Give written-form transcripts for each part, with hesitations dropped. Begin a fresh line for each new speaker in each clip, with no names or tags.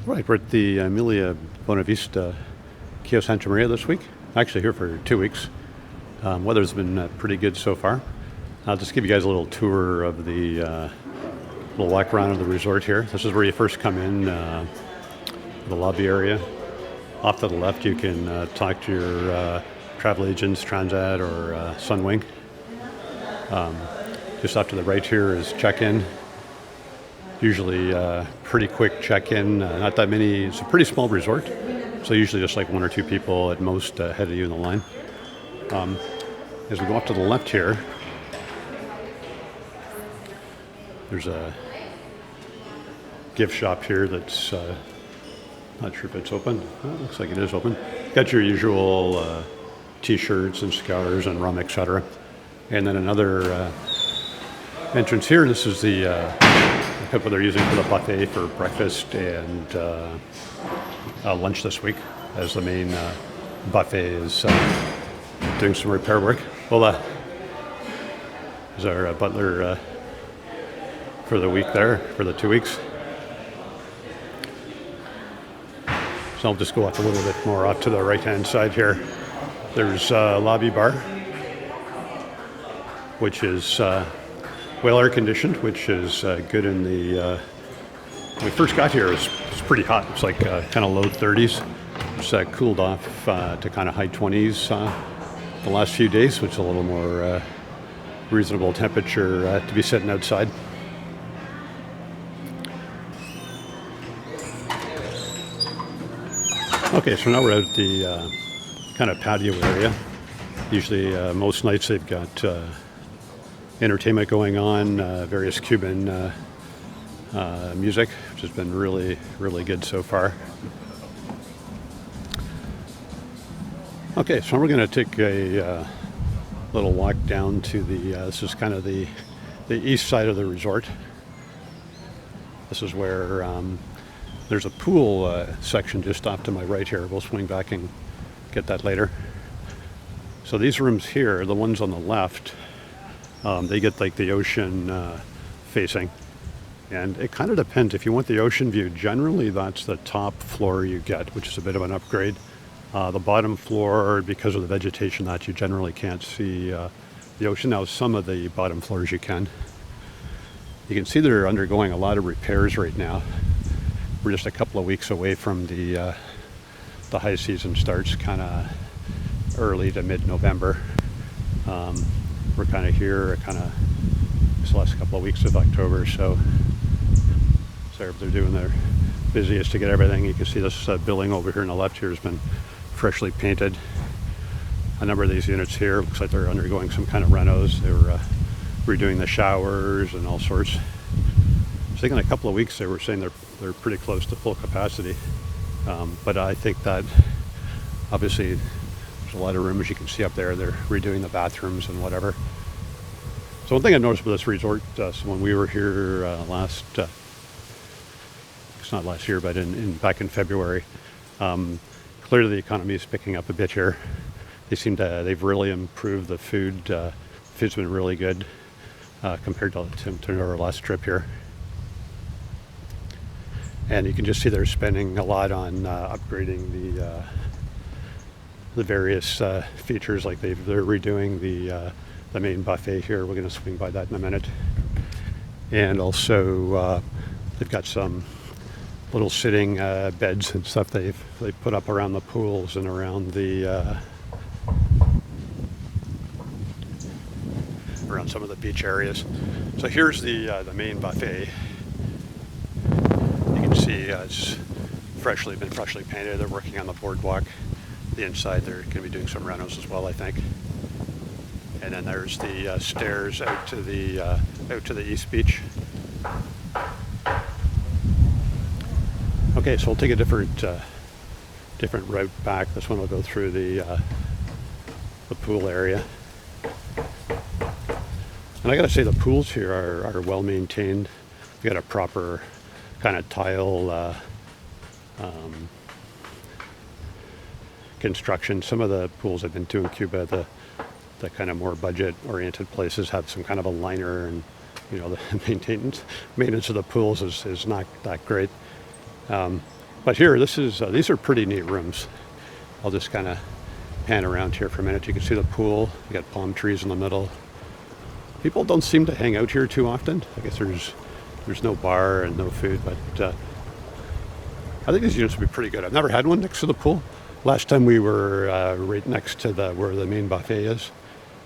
Right, we're at the Meliá Buenavista, Cayo Santa Maria this week. Actually here for 2 weeks. Weather's been pretty good so far. I'll just give you guys a little tour of the little walk around of the resort here. This is where you first come in, the lobby area. Off to the left you can talk to your travel agents, Transat or Sunwing. Just off to the right here is check-in. Usually pretty quick check-in, not that many. It's a pretty small resort, so usually just like one or two people at most ahead of you in the line. As we go off to the left here, there's a gift shop here that's not sure if it's open. Well, it looks like it is open. Got your usual t-shirts and cigars and rum, etc. And then another entrance here. This is the what they're using for the buffet for breakfast and lunch this week, as the main buffet is doing some repair work. Well, is our butler for the week there, for the 2 weeks. So I'll just go up a little bit more off to the right-hand side here. There's a lobby bar, which is well air-conditioned, which is good in the... when we first got here, it was pretty hot. It's like kind of low 30s. It's cooled off to kind of high 20s the last few days, which is a little more reasonable temperature to be sitting outside. Okay, so now we're out at the kind of patio area. Usually most nights they've got entertainment going on, various Cuban music, which has been really, really good so far. Okay, so we're going to take a little walk down to the, this is kind of the east side of the resort. This is where there's a pool section just off to my right here. We'll swing back and get that later. So these rooms here, the ones on the left, they get like the ocean facing, and it kind of depends. If you want the ocean view, generally that's the top floor you get, which is a bit of an upgrade. The bottom floor, because of the vegetation, that you generally can't see the ocean. Now some of the bottom floors you can. You can see they're undergoing a lot of repairs right now. We're just a couple of weeks away from the high season starts, kind of early to mid-November. We're kind of here, this last couple of weeks of October, so they're doing their busiest to get everything. You can see this building over here on the left here has been freshly painted. A number of these units here looks like they're undergoing some kind of renos. They were redoing the showers and all sorts. I think in a couple of weeks they were saying they're pretty close to full capacity, but I think that obviously there's a lot of rooms you can see up there. They're redoing the bathrooms and whatever. So one thing I noticed with this resort, so when we were here last, it's not last year, but back in February, clearly the economy is picking up a bit here. They've really improved the food. Food's been really good compared to our last trip here. And you can just see they're spending a lot on upgrading the various features. Like they're redoing the main buffet here. We're going to swing by that in a minute. And also they've got some little sitting beds and stuff they've put up around the pools and around around some of the beach areas. So here's the main buffet. See, it's been freshly painted. They're working on the boardwalk. The inside, they're going to be doing some renos as well, I think. And then there's the stairs out to the east beach. Okay, so we'll take a different route back. This one will go through the pool area. And I got to say, the pools here are well maintained. They got a proper kind of tile construction. Some of the pools I've been to in Cuba, the kind of more budget-oriented places have some kind of a liner, and you know the maintenance of the pools is not that great. But here, these are pretty neat rooms. I'll just kind of pan around here for a minute. You can see the pool. You got palm trees in the middle. People don't seem to hang out here too often. I guess there's no bar and no food, but I think these units would be pretty good. I've never had one next to the pool. Last time we were right next to where the main buffet is,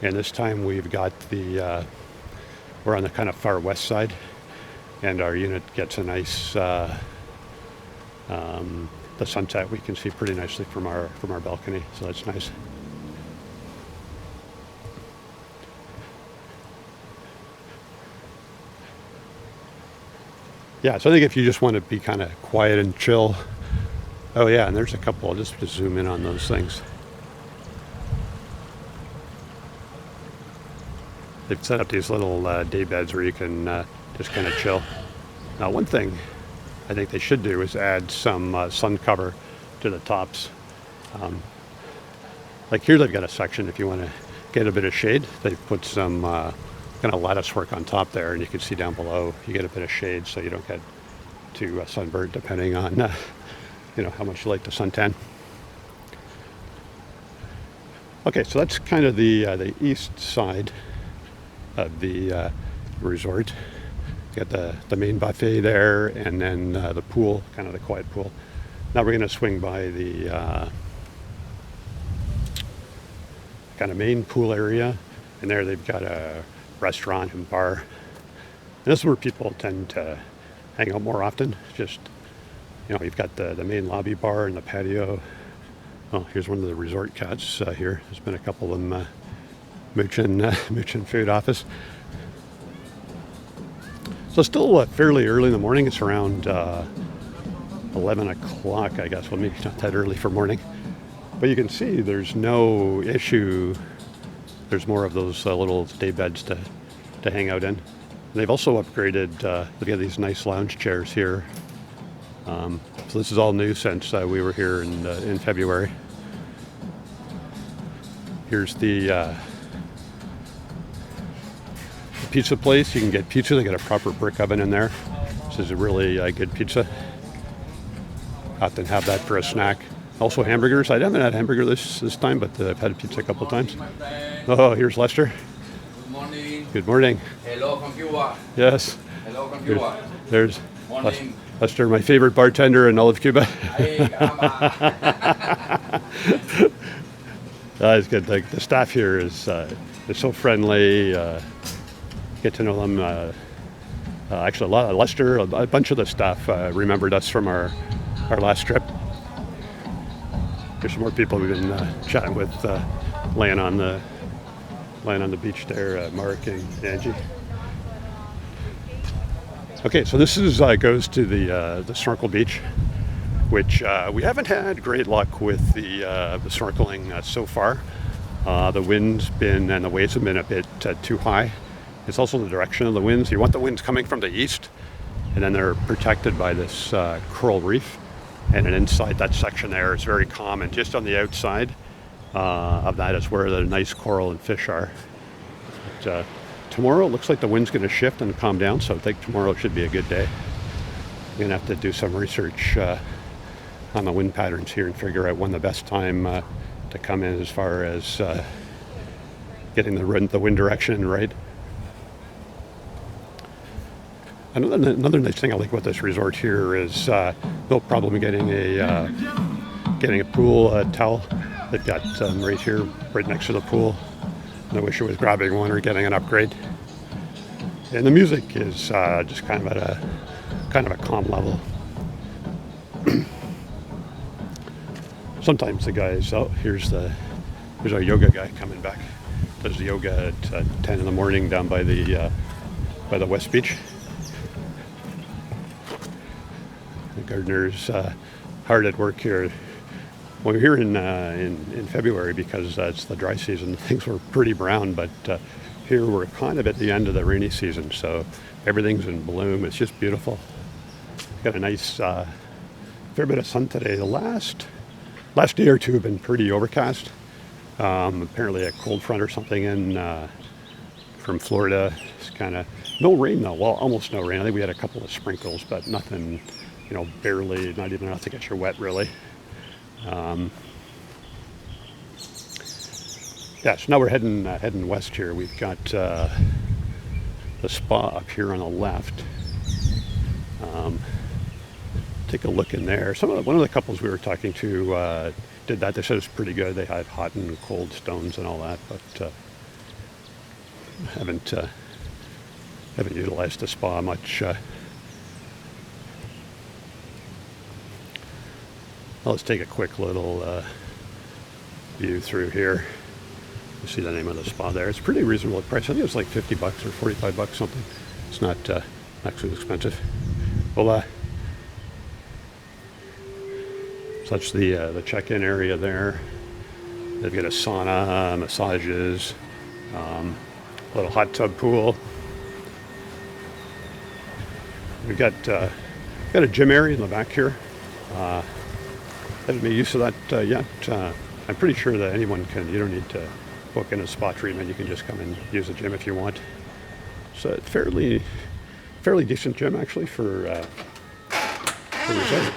and this time we've got we're on the kind of far west side, and our unit gets a nice the sunset we can see pretty nicely from our balcony, so that's nice. Yeah, so I think if you just want to be kind of quiet and chill. Oh yeah, and there's a couple. I'll just zoom in on those things. They've set up these little day beds where you can just kind of chill. Now, one thing I think they should do is add some sun cover to the tops. Like here, they've got a section if you want to get a bit of shade. They've put some kind of lattice work on top there, and you can see down below you get a bit of shade so you don't get too sunburned, depending on how much you like the suntan. Okay, so that's kind of the east side of the resort. You got the main buffet there, and then the pool, kind of the quiet pool. Now we're going to swing by the kind of main pool area, and there they've got a restaurant and bar. And this is where people tend to hang out more often. Just, you've got the main lobby bar and the patio. Oh, here's one of the resort cats here. There's been a couple of them mooching food office. So it's still fairly early in the morning. It's around 11 o'clock, I guess. Well, maybe not that early for morning. But you can see there's no issue. There's more of those little day beds to hang out in. They've also upgraded, they've got these nice lounge chairs here. So this is all new since we were here in February. Here's the pizza place. You can get pizza. They got a proper brick oven in there. This is a really good pizza. Often have that for a snack. Also hamburgers. I haven't had a hamburger this time, but I've had a pizza a couple of times. Oh, here's Lester.
Good morning.
Good morning.
Hello from Cuba.
Yes.
Hello from Cuba.
There's
Morning.
Lester, my favorite bartender in all of Cuba.
Hey,
It's good. The staff here is so friendly. Get to know them. Actually, a lot of Lester, a bunch of the staff remembered us from our last trip. There's some more people we've been chatting with, laying on the beach there. Mark and Angie. Okay, so this goes to the snorkel beach, which we haven't had great luck with the snorkeling so far. The wind's been and the waves have been a bit too high. It's also the direction of the winds. You want the winds coming from the east, and then they're protected by this coral reef. And then inside that section there is very calm, and just on the outside of that is where the nice coral and fish are. But, tomorrow it looks like the wind's going to shift and calm down, so I think tomorrow should be a good day. I'm going to have to do some research on the wind patterns here and figure out when the best time to come in as far as getting the wind direction right. Another nice thing I like about this resort here is no problem getting a pool towel. They've got right here, right next to the pool. No issue with grabbing one or getting an upgrade. And the music is just kind of at a calm level. Sometimes the guys, here's our yoga guy coming back. Does yoga at 10 in the morning down by the West Beach. The gardener's hard at work here. Well, we're here in February because it's the dry season. Things were pretty brown, but here we're kind of at the end of the rainy season, so everything's in bloom. It's just beautiful. Got a nice fair bit of sun today. The last day or two have been pretty overcast. Apparently a cold front or something in from Florida is kind of No rain though. Well, almost no rain. I think we had a couple of sprinkles, but nothing, barely, not even enough to get you wet really. Yeah, so now we're heading west here. We've got the spa up here on the left. Take a look in there. One of the couples we were talking to did that. They said it's pretty good. They had hot and cold stones and all that, but haven't utilized the spa much. Let's take a quick little view through here. You see the name of the spa there. It's pretty reasonable price. I think it's like $50 or $45 something. It's not too expensive. Well, so that's the check-in area there. They've got a sauna, massages, a little hot tub pool. We've got a gym area in the back here. Haven't made use of that yet. I'm pretty sure that anyone can. You don't need to book in a spa treatment. You can just come and use the gym if you want. So it's fairly decent gym actually for resort.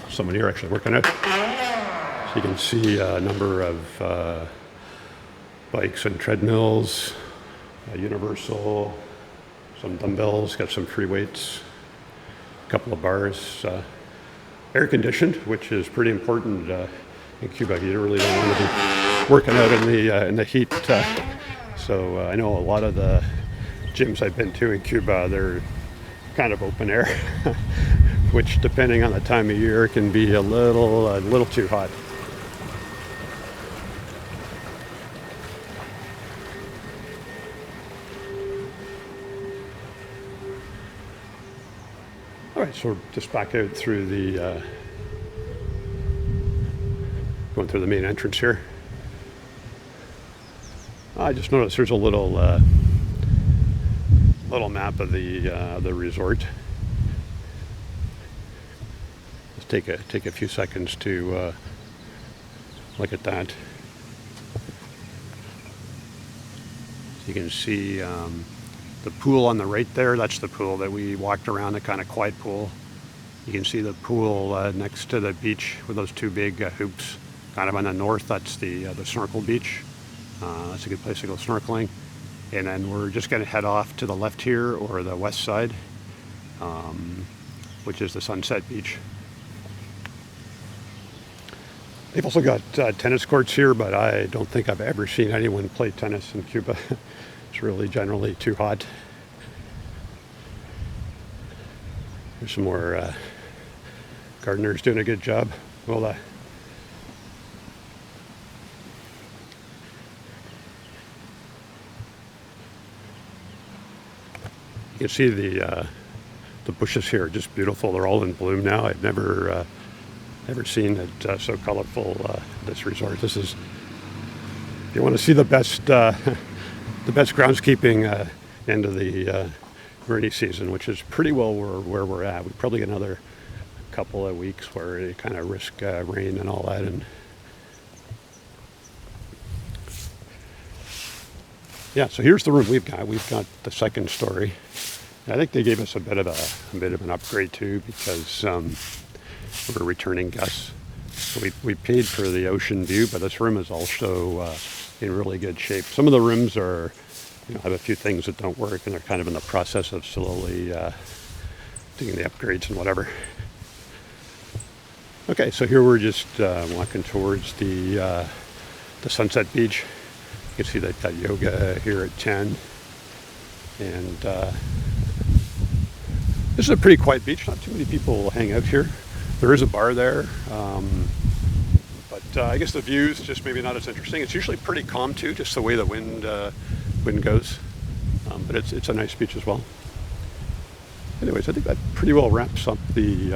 Someone here actually working out. So you can see a number of bikes and treadmills, universal, some dumbbells, got some free weights, a couple of bars, air conditioned, which is pretty important in Cuba. You really don't want to be working out in the heat. So I know a lot of the gyms I've been to in Cuba, they're kind of open air, which depending on the time of year can be a little too hot. All right, so we're just back out through going through the main entrance here. I just noticed there's a little map of the resort. Let's take a few seconds to look at that. So you can see the pool on the right there. That's the pool that we walked around, the kind of quiet pool. You can see the pool next to the beach with those two big hoops. Kind of on the north, that's the snorkel beach. That's a good place to go snorkeling. And then we're just going to head off to the left here, or the west side, which is the Sunset Beach. They've also got tennis courts here, but I don't think I've ever seen anyone play tennis in Cuba. It's really generally too hot. There's some more gardeners doing a good job. Well, you can see the bushes here are just beautiful. They're all in bloom now. I've never seen it so colorful. This resort. This is, if you want to see the best groundskeeping end of the rainy season, which is pretty well where we're at. We probably get another couple of weeks where you kind of risk rain and all that. And yeah, so here's the room we've got. We've got the second story. I think they gave us a bit of an upgrade too, because we're returning guests. So we paid for the ocean view, but this room is also in really good shape. Some of the rooms are, have a few things that don't work, and they're kind of in the process of slowly doing the upgrades and whatever. Okay, so here we're just walking towards the Sunset Beach. You can see they've got yoga here at 10. And this is a pretty quiet beach. Not too many people hang out here. There is a bar there. But I guess the view's just maybe not as interesting. It's usually pretty calm too, just the way the wind goes. But it's a nice beach as well. Anyways, I think that pretty well wraps up the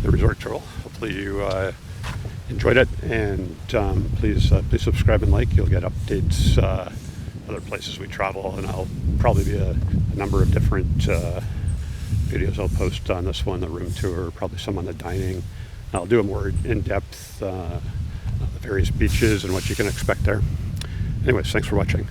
resort tour. Hopefully you enjoyed it, and please subscribe and like. You'll get updates other places we travel, and I'll probably be a number of different videos I'll post on this one, the room tour, probably some on the dining. I'll do a more in-depth the various beaches and what you can expect there. Anyways, thanks for watching.